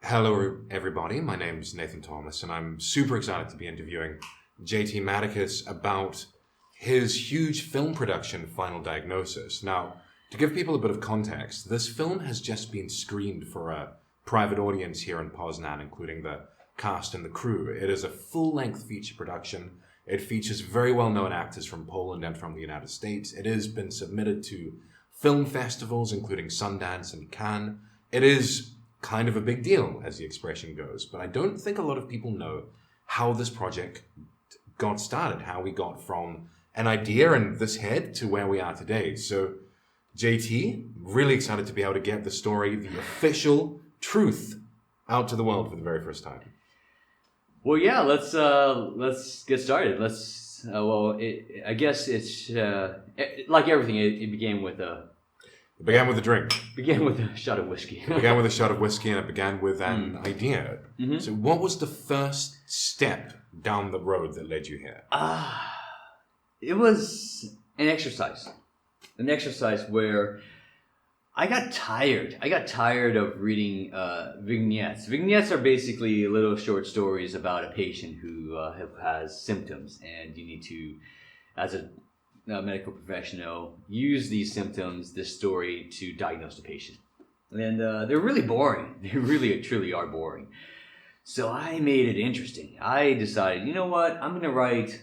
Hello, everybody. My name is Nathan Thomas, and I'm super excited to be interviewing JT Madicus about his huge film production, Final Diagnosis. Now, to give people a bit of context, this film has just been screened for a private audience here in Poznan, including the cast and the crew. It is a full-length feature production. It features very well-known actors from Poland and from the United States. It has been submitted to film festivals, including Sundance and Cannes. It is kind of a big deal, as the expression goes, but I don't think a lot of people know how this project got started, how we got from an idea in this head to where we are today. So, JT, really excited to be able to get the story, the official truth, out to the world for the very first time. Well, yeah, let's get started. I guess it's like everything. It began with a. It began with a drink. Began with a shot of whiskey. It began with a shot of whiskey, and it began with an idea. Mm-hmm. So, what was the first step down the road that led you here? It was an exercise. An exercise where I got tired. I got tired of reading vignettes. Vignettes are basically little short stories about a patient who has symptoms, and you need to, as a medical professional, use these symptoms, this story, to diagnose the patient. And they're really boring. They really, truly are boring. So I made it interesting. I decided, you know what? I'm going to write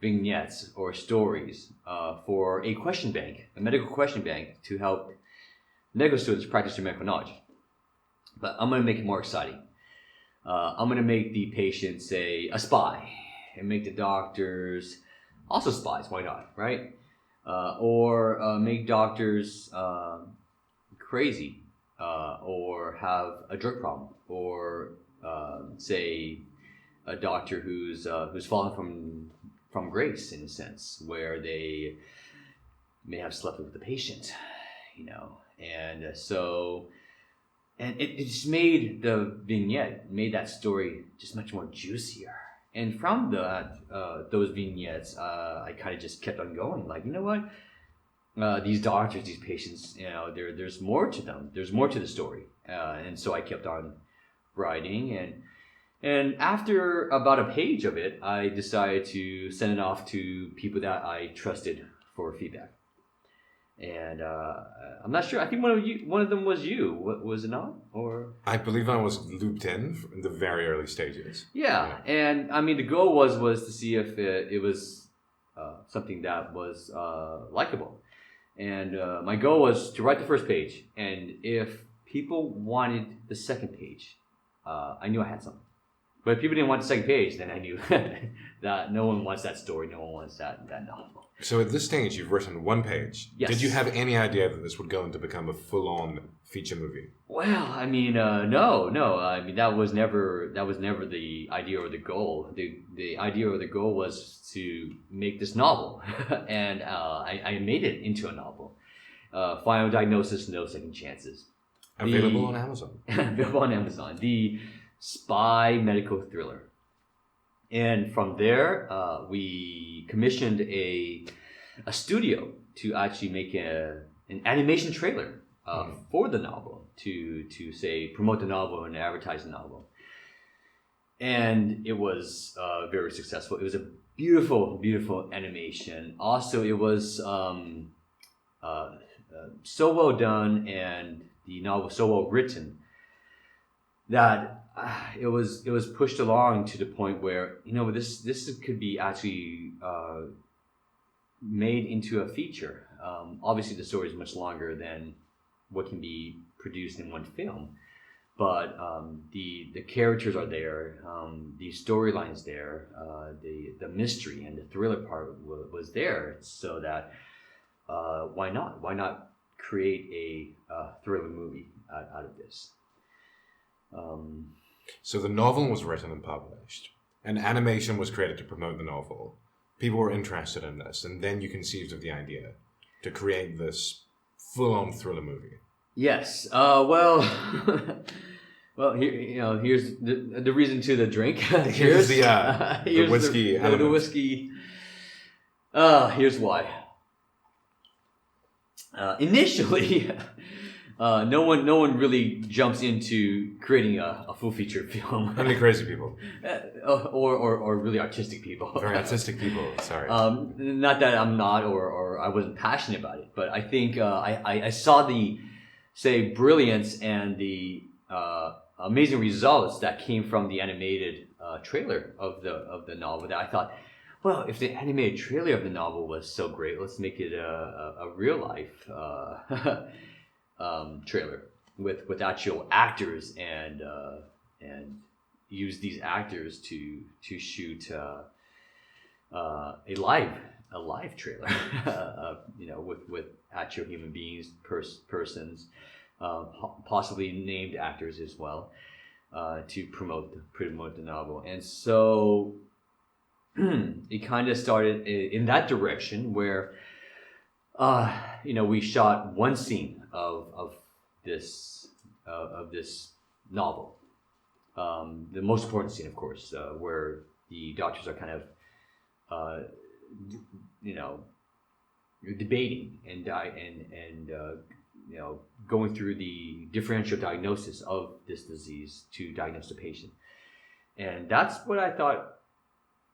vignettes or stories for a question bank, a medical question bank, to help medical students practice their medical knowledge. But I'm going to make it more exciting. I'm going to make the patient, say, a spy, and make the doctors also spies. Why not, right? Or make doctors crazy, or have a drug problem, or say a doctor who's fallen from grace, in a sense, where they may have slept with the patient, and it just made the vignette, made that story just much more juicier. And from those vignettes, I kind of just kept on going. Like, you know what? These doctors, these patients, there's more to them. There's more to the story. And so I kept on writing. And after about a page of it, I decided to send it off to people that I trusted for feedback. And I'm not sure. I think one of them was you. Was it not? Or I believe I was looped in the very early stages. Yeah. And I mean, the goal was to see if it was something that was likable. And my goal was to write the first page. And if people wanted the second page, I knew I had something. But if people didn't want the second page, then I knew that no one wants that story. No one wants that novel. So at this stage, you've written one page. Yes. Did you have any idea that this would go on to become a full-on feature movie? Well, I mean, no. I mean, that was never the idea or the goal. The idea or the goal was to make this novel, and I made it into a novel. Final Diagnosis, No Second Chances. Available on Amazon. Available on Amazon. The spy medical thriller. And from there, we commissioned a studio to actually make an animation trailer for the novel, to say promote the novel and advertise the novel. And it was very successful. It was a beautiful, beautiful animation. Also, it was so well done, and the novel so well written that it was pushed along to the point where this could be actually made into a feature. Obviously, the story is much longer than what can be produced in one film, but the characters are there, the storyline's there, the mystery and the thriller part was there. So that why not create a thriller movie out of this? So the novel was written and published. An animation was created to promote the novel. People were interested in this, and then you conceived of the idea to create this full-on thriller movie. Yes. Well, here's the reason to the drink. Here's the whiskey element. The whiskey. Here's why. Initially, No one really jumps into creating a full feature film. Only crazy people. Or really artistic people. Very artistic people. Sorry. Not that I'm not, or I wasn't passionate about it, but I think I saw the, say, brilliance and the amazing results that came from the animated trailer of the novel. That I thought, well, if the animated trailer of the novel was so great, let's make it a real life trailer with actual actors and use these actors to shoot a live trailer, with actual human beings, persons, possibly named actors as well, to promote the novel. And so it kind of started in that direction where we shot one scene of this novel. The most important scene, of course, where the doctors are kind of debating and going through the differential diagnosis of this disease to diagnose the patient. And that's what I thought.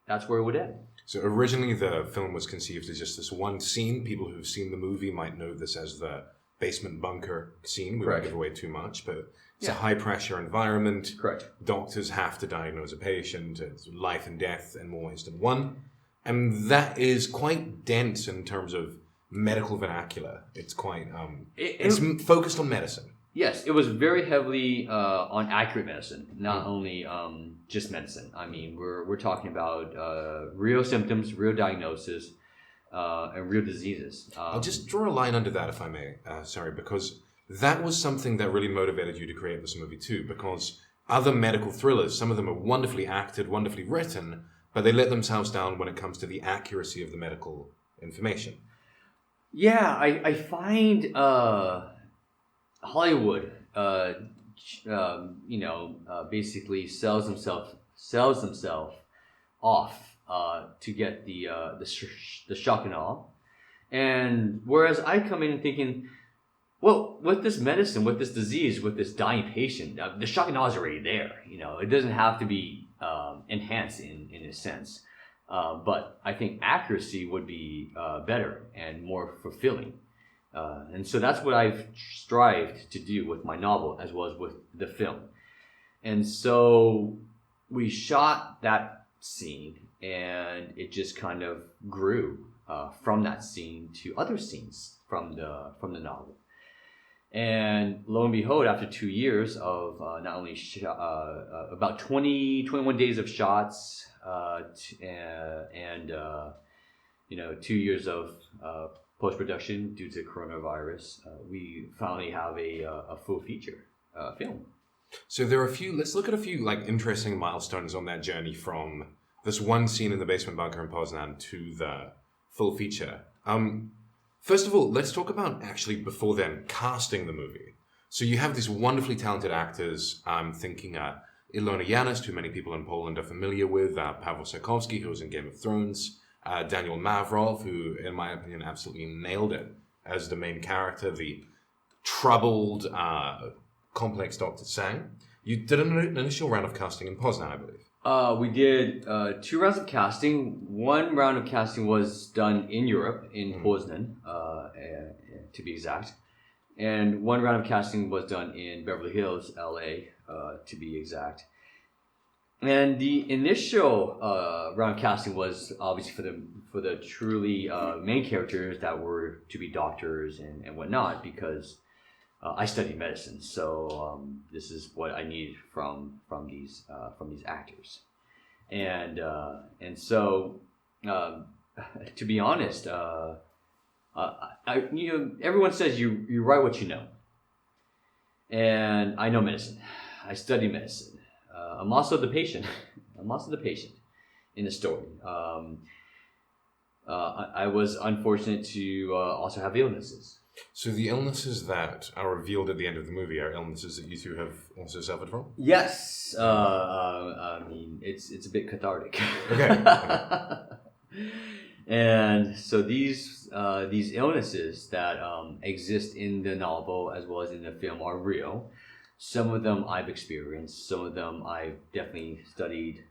That's where it would end. So originally the film was conceived as just this one scene. People who've seen the movie might know this as the basement bunker scene. We won't give away too much, but it's a high-pressure environment. Correct. Doctors have to diagnose a patient. It's life and death in more ways than one. And that is quite dense in terms of medical vernacular. It's quite... it's focused on medicine. Yes, it was very heavily on accurate medicine, not only just medicine. I mean, we're talking about real symptoms, real diagnosis, and real diseases. I'll just draw a line under that, if I may. Because that was something that really motivated you to create this movie too. Because other medical thrillers, some of them are wonderfully acted, wonderfully written, but they let themselves down when it comes to the accuracy of the medical information. Yeah, I find Hollywood, basically sells themselves off to get the shock and awe, and whereas I come in thinking, well, with this medicine, with this disease, with this dying patient, the shock and awe is already there. It doesn't have to be enhanced in a sense, but I think accuracy would be better and more fulfilling. And so that's what I've strived to do with my novel as well as with the film. And so we shot that scene, and it just kind of grew from that scene to other scenes from the novel. And lo and behold, after 2 years of not only about 21 days of shots, and 2 years of post-production due to coronavirus, we finally have a full feature film. So there are let's look at a few interesting milestones on that journey from this one scene in the basement bunker in Poznan to the full feature. First of all, let's talk about actually before then casting the movie. So you have these wonderfully talented actors. I'm thinking Ilona Janus, who many people in Poland are familiar with, Paweł Sarkowski, who was in Game of Thrones, Daniel Mavrov, who, in my opinion, absolutely nailed it as the main character, the troubled, complex Dr. Sang. You did an initial round of casting in Poznan, I believe. We did 2 rounds of casting. One round of casting was done in Europe, in Poznan, to be exact. And one round of casting was done in Beverly Hills, LA, to be exact. And the initial round of casting was obviously for the truly main characters that were to be doctors and whatnot, because I studied medicine, so this is what I needed from these actors, and so to be honest, everyone says you write what you know, and I know medicine. I study medicine. I'm also the patient. In the story. I was unfortunate to also have illnesses. So the illnesses that are revealed at the end of the movie are illnesses that you two have also suffered from? Yes. I mean, it's a bit cathartic. Okay. And so these illnesses that exist in the novel as well as in the film are real. Some of them I've experienced. Some of them I've definitely studied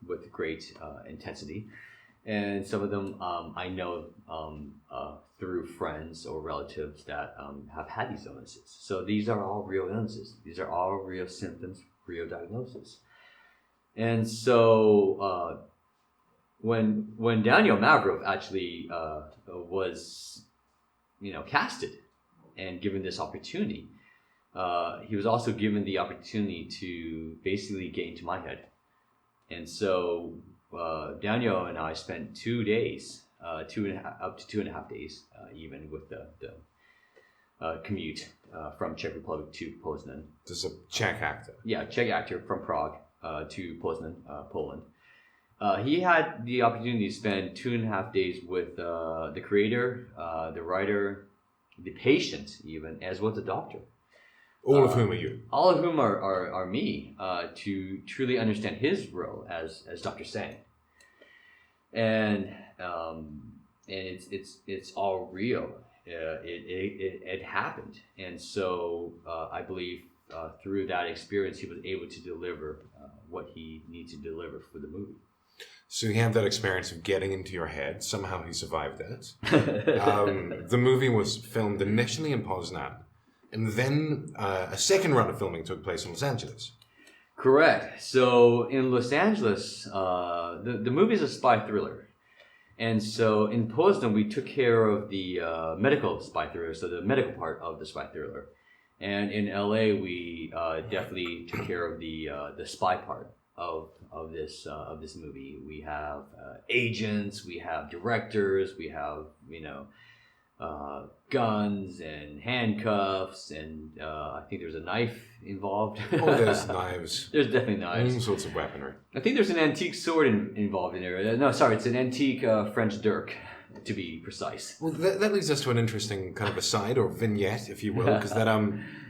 with great intensity. And some of them I know through friends or relatives that have had these illnesses. So these are all real illnesses. These are all real symptoms, real diagnosis. And so when Daniel Mavrov actually was, casted and given this opportunity, he was also given the opportunity to basically get into my head. And so Daniel and I spent 2 days, up to 2.5 days, even with the commute from Czech Republic to Poznan. This is a Czech actor. Yeah, Czech actor from Prague to Poznan, Poland. He had the opportunity to spend 2.5 days with the creator, the writer, the patient, even, as well as the doctor. All of whom are you? All of whom are me, to truly understand his role as Dr. Sang. And it's all real. It happened, and so I believe through that experience he was able to deliver what he needed to deliver for the movie. So he had that experience of getting into your head. Somehow he survived it. The movie was filmed initially in Poznan, and then a second round of filming took place in Los Angeles. Correct. So in Los Angeles, the movie is a spy thriller. And so in Poznan, we took care of the medical spy thriller, so the medical part of the spy thriller. And in LA, we definitely took care of the spy part of this movie. We have agents, we have directors, we have guns and handcuffs, and I think there's a knife involved. Oh, there's knives. There's definitely knives. All sorts of weaponry. I think there's an antique sword involved in there. No, sorry, it's an antique French dirk, to be precise. Well, that leads us to an interesting kind of aside or vignette, if you will, because that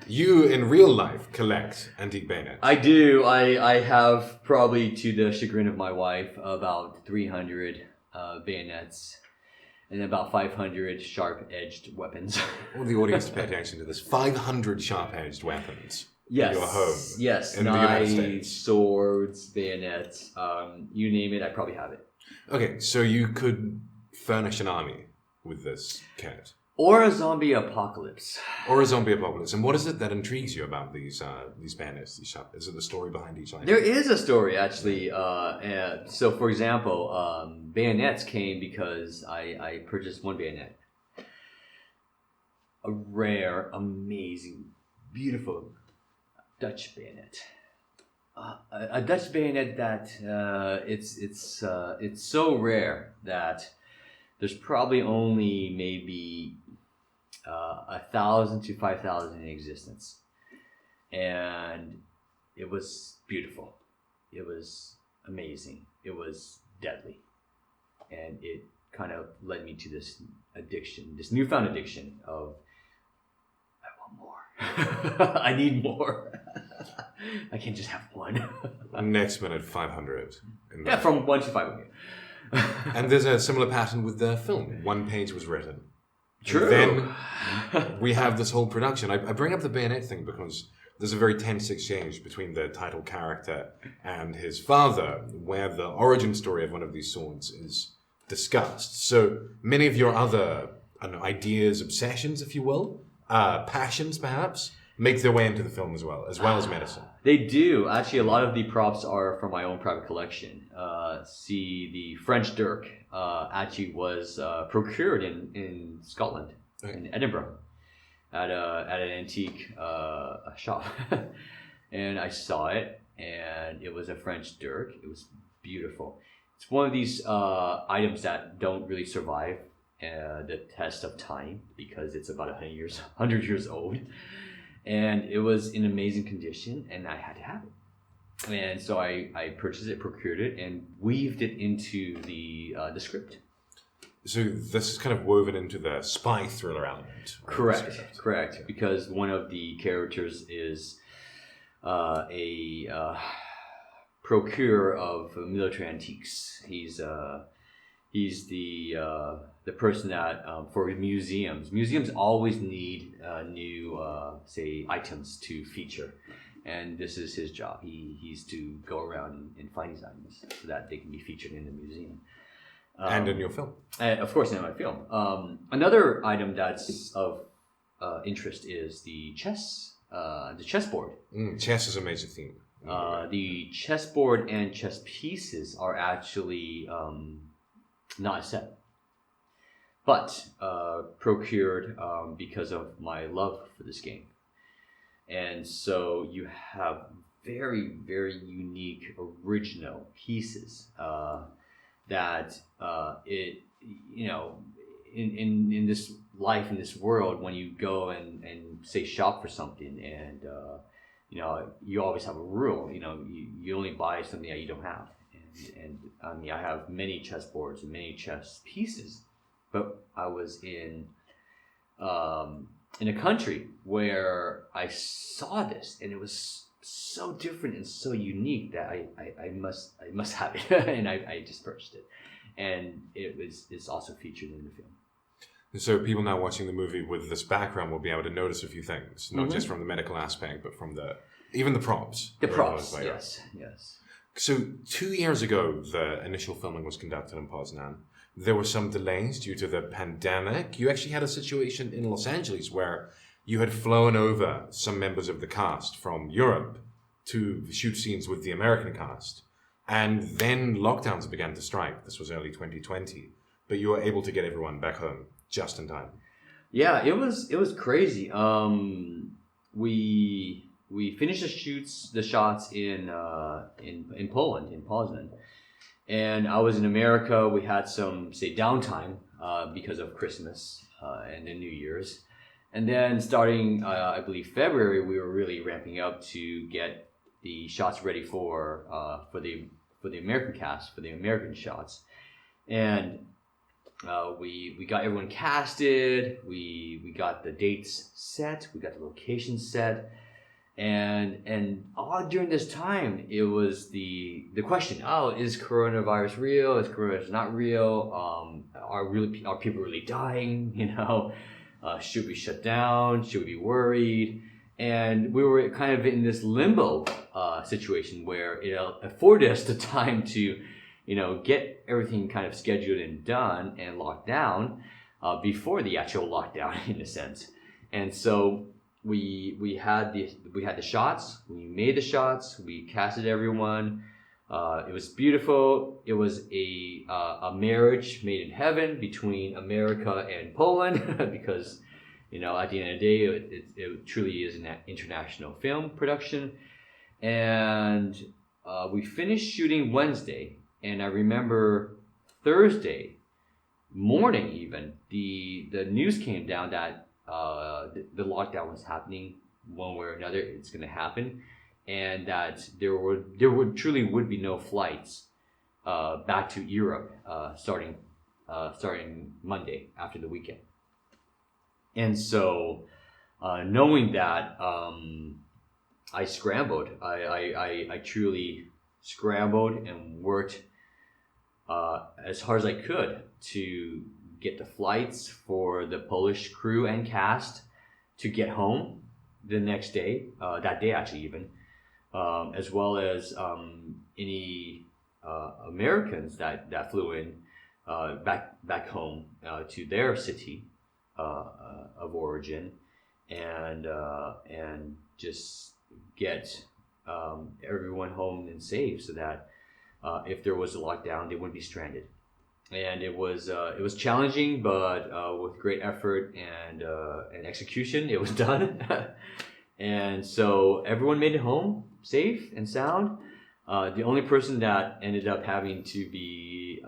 you in real life collect antique bayonets. I do. I have, probably to the chagrin of my wife, about 300 bayonets. And about 500 sharp-edged weapons. I want the audience to pay attention to this. 500 sharp-edged weapons. Yes. In your home. Yes. In the United States. Knives, swords, bayonets, you name it, I probably have it. Okay, so you could furnish an army with this kit. Or a zombie apocalypse. Or a zombie apocalypse. And what is it that intrigues you about these bayonets, these sharp? Is it the story behind each item? There is a story, actually. So, for example, bayonets came because I purchased one bayonet. A rare, amazing, beautiful Dutch bayonet. A Dutch bayonet that it's so rare that there's probably only maybe 1,000 to 5,000 in existence, and it was beautiful. It was amazing. It was deadly, and it kind of led me to this addiction, this newfound addiction of I want more. I need more. I can't just have one. Next minute, 500. Yeah, from 1 to 500. And there's a similar pattern with the film. One page was written. True. And then we have this whole production. I bring up the bayonet thing because there's a very tense exchange between the title character and his father, where the origin story of one of these swords is discussed. So many of your other ideas, obsessions, if you will, passions perhaps, make their way into the film as well as medicine. They do. Actually, a lot of the props are from my own private collection. See, the French dirk actually was procured in Scotland, in Edinburgh, at an antique shop. And I saw it, and it was a French dirk. It was beautiful. It's one of these items that don't really survive the test of time because it's about 100 years old. And it was in amazing condition, and I had to have it. And so I purchased it, procured it, and weaved it into the script. So this is kind of woven into the spy thriller element. Correct. Because one of the characters is a procurer of military antiques. He's the person that for museums. Museums always need new say items to feature, and this is his job. He's to go around and find these items so that they can be featured in the museum. And in your film. Of course, in my film. Another item that's of interest is the chessboard. Chess is a major theme. The chessboard and chess pieces are actually not a set, but procured because of my love for this game. And so you have very, very unique, original pieces that in this life, in this world, when you go and say shop for something, and you always have a rule. You only buy something that you don't have. And I mean, I have many chessboards and many chess pieces, but I was in a country where I saw this, and it was so different and so unique that I must have it, and I just purchased it, and it's also featured in the film. So people now watching the movie with this background will be able to notice a few things, not just from the medical aspect, but from even the props. The props, yes. So 2 years ago, the initial filming was conducted in Poznan. There were some delays due to the pandemic. You actually had a situation in Los Angeles where you had flown over some members of the cast from Europe to shoot scenes with the American cast. And then lockdowns began to strike. This was early 2020. But you were able to get everyone back home just in time. Yeah, it was crazy. We finished the shots in Poland, in Poznan, and I was in America. We had some downtime because of Christmas and the New Year's, and then starting I believe February, we were really ramping up to get the shots ready for the American cast, for the American shots, and we got everyone casted. We got the dates set. We got the location set. And all during this time, it was the question: is coronavirus real? Is coronavirus not real? Are people really dying? Should we shut down? Should we be worried? And we were kind of in this limbo situation where it afforded us the time to, get everything kind of scheduled and done and locked down before the actual lockdown, in a sense. And so we had the shots. We made the shots. We casted everyone. It was beautiful. It was a marriage made in heaven between America and Poland because, at the end of the day, it truly is an international film production. And we finished shooting Wednesday, and I remember Thursday morning even the news came down that the lockdown was happening one way or another. It's going to happen, and that there would truly be no flights back to Europe starting Monday after the weekend. And so knowing that, I scrambled. I truly scrambled and worked as hard as I could to get the flights for the Polish crew and cast to get home the next day, that day actually even, as well as any Americans that flew in back home to their city of origin, and just get everyone home and safe so that if there was a lockdown, they wouldn't be stranded. And it was challenging, but with great effort and execution, it was done. And so everyone made it home safe and sound. The only person that ended up having to be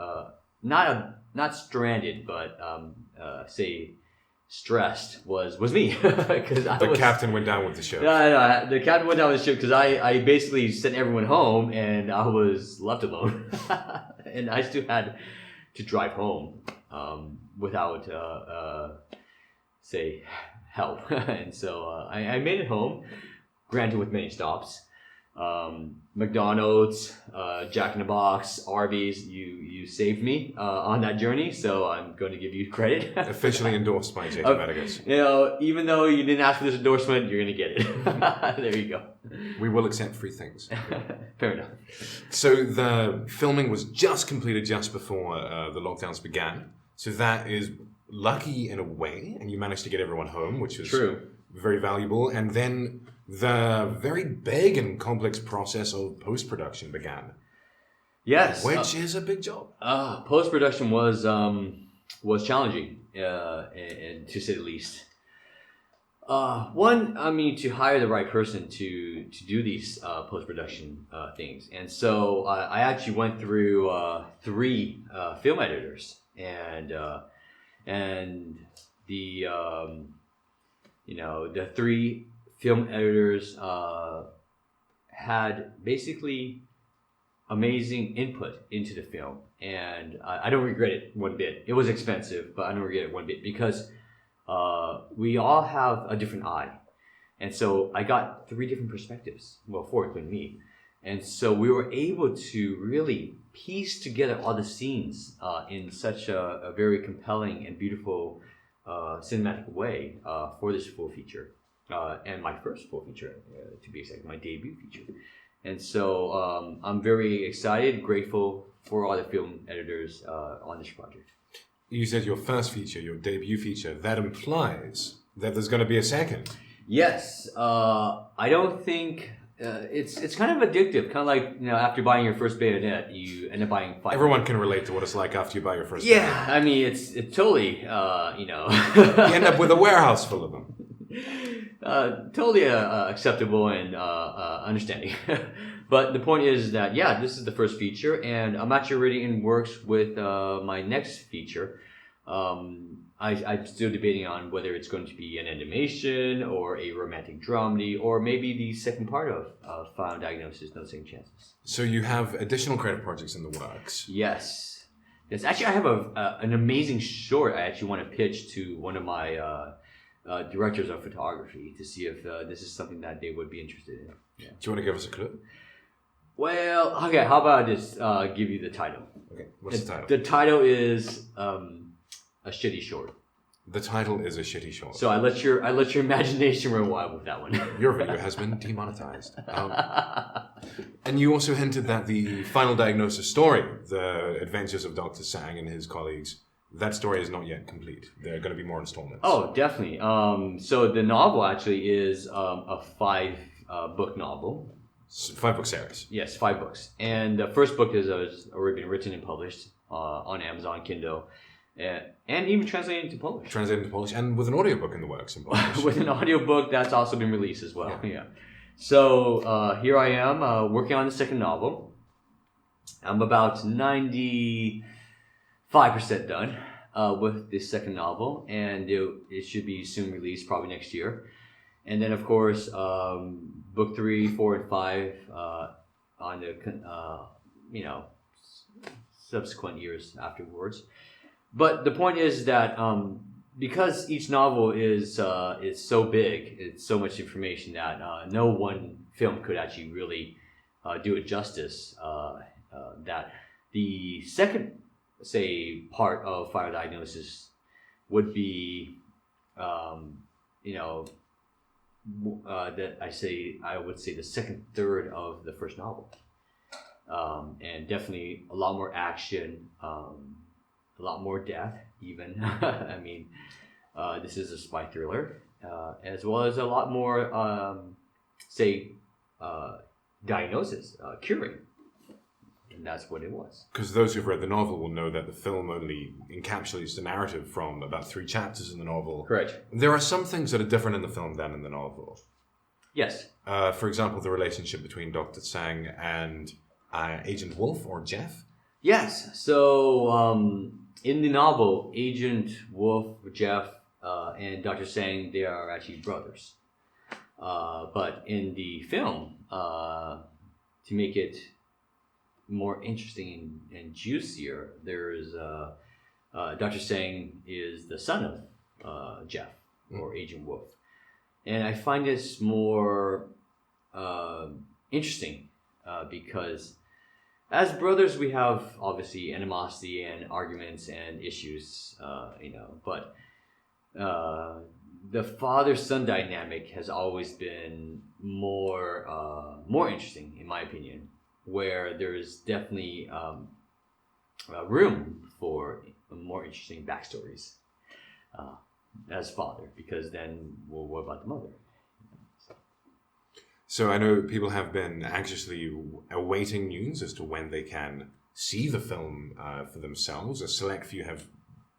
not stranded, but stressed was me, because the captain went down with the ship. No, the captain went down with the ship because I basically sent everyone home and I was left alone, and I still had to drive home without help. And so I made it home, granted with many stops, McDonald's, Jack in the Box, Arby's. You saved me on that journey, so I'm going to give you credit. Officially endorsed by JT Madicus. Even though you didn't ask for this endorsement, you're going to get it. There you go. We will accept free things. Fair enough. So the filming was just completed just before the lockdowns began. So that is lucky in a way, and you managed to get everyone home, which was true. Very valuable. And then the very big and complex process of post-production began. Yes, which is a big job. Post-production was challenging, and to say the least. To hire the right person to do these post-production things, and so I actually went through 3 film editors, and the the 3 film editors had basically amazing input into the film, and I don't regret it one bit. It was expensive, but I don't regret it one bit because we all have a different eye, and so I got 3 different perspectives. Well, 4 including me, and so we were able to really piece together all the scenes in such a very compelling and beautiful cinematic way for this full feature, and my first full feature, to be exact, my debut feature. And so I'm very excited, grateful for all the film editors on this project. You said your first feature, your debut feature. That implies that there's going to be a second. Yes, I don't think it's kind of addictive. Kind of like after buying your first bayonet, you end up buying 5. Everyone can relate to what it's like after you buy your first. Yeah, bayonet. I mean it's totally You end up with a warehouse full of them. Totally acceptable and understanding. But the point is that this is the first feature, and I'm actually already in works with my next feature. I'm still debating on whether it's going to be an animation or a romantic dramedy, or maybe the second part of Final Diagnosis, No Second Chances. So you have additional creative projects in the works. Yes. Actually, I have an amazing short I actually want to pitch to one of my directors of photography to see if this is something that they would be interested in. Yeah. Do you want to give us a clue? Well, okay, how about I just give you the title? Okay, what's the title? The title is A Shitty Short. The title is A Shitty Short. So I let your imagination run wild with that one. Your video has been demonetized. And you also hinted that the Final Diagnosis story, the adventures of Dr. Sang and his colleagues, that story is not yet complete. There are going to be more installments. Oh, definitely. So the novel actually is a 5 book novel. 5-book series. Yes, 5 books. And the first book has already been written and published on Amazon Kindle, and even translated into Polish. Translated into Polish, and with an audiobook in the works in Polish. With an audiobook that's also been released as well. Yeah. So here I am working on the second novel. I'm about 95% done with this second novel, and it should be soon released, probably next year. And then, of course, book 3, 4, and 5 on the subsequent years afterwards. But the point is that because each novel is so big, it's so much information that no one film could actually really do it justice. That the second, say, part of Final Diagnosis would be, I would say the second third of the first novel, and definitely a lot more action, a lot more death even. I mean, this is a spy thriller, as well as a lot more, diagnosis, curing. And that's what it was. Because those who've read the novel will know that the film only encapsulates the narrative from about 3 chapters in the novel. Correct. There are some things that are different in the film than in the novel. Yes. For example, the relationship between Dr. Sang and Agent Wolf, or Jeff. Yes. So in the novel, Agent Wolf, Jeff, and Dr. Sang, they are actually brothers. But in the film, to make it more interesting and juicier, there's Dr. Sang is the son of Jeff, or Agent Wolf, and I find this more interesting because as brothers we have obviously animosity and arguments and issues, but the father-son dynamic has always been more interesting in my opinion, where there's definitely room for more interesting backstories as father, because then, well, what about the mother? So I know people have been anxiously awaiting news as to when they can see the film for themselves. A select few have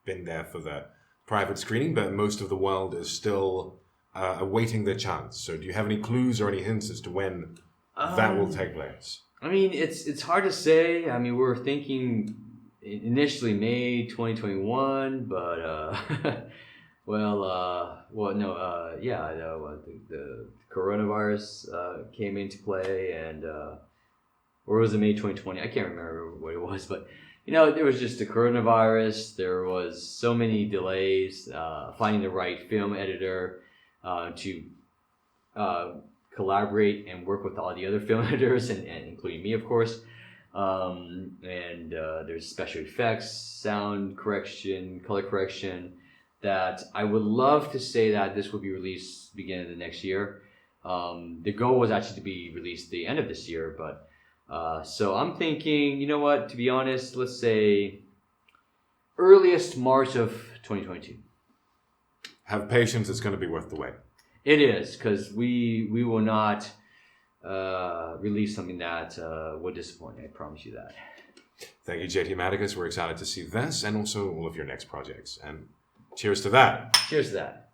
been there for the private screening, but most of the world is still awaiting their chance. So do you have any clues or any hints as to when that will take place? I mean, it's hard to say. I mean, we were thinking initially May 2021, but the coronavirus came into play, and or was it May 2020? I can't remember what it was, but there was just the coronavirus. There was so many delays finding the right film editor to collaborate and work with all the other film editors, and including me, of course. And there's special effects, sound correction, color correction, that I would love to say that this will be released beginning of the next year. The goal was actually to be released the end of this year, but so I'm thinking, you know what, to be honest, let's say earliest March of 2022. Have patience, it's going to be worth the wait. It is, because we will not release something that would disappoint. I promise you that. Thank you, JT Madicus. We're excited to see this and also all of your next projects. And cheers to that. Cheers to that.